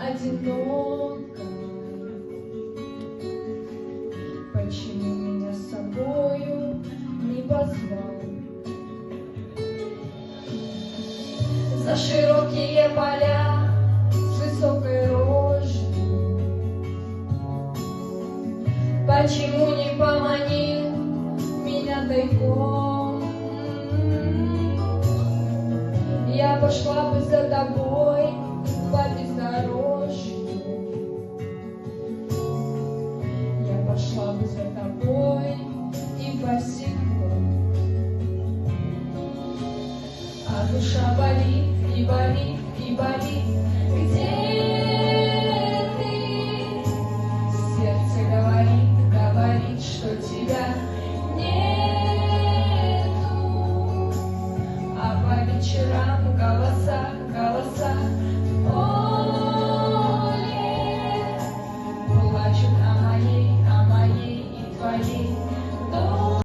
одиноко. Почему меня с собою не позвал? За широкие поля с высокой рожью почему не поманил меня тайком? Я пошла бы за тобой по бездорожью, я пошла бы за тобой и босиком. А душа болит и болит и болит, где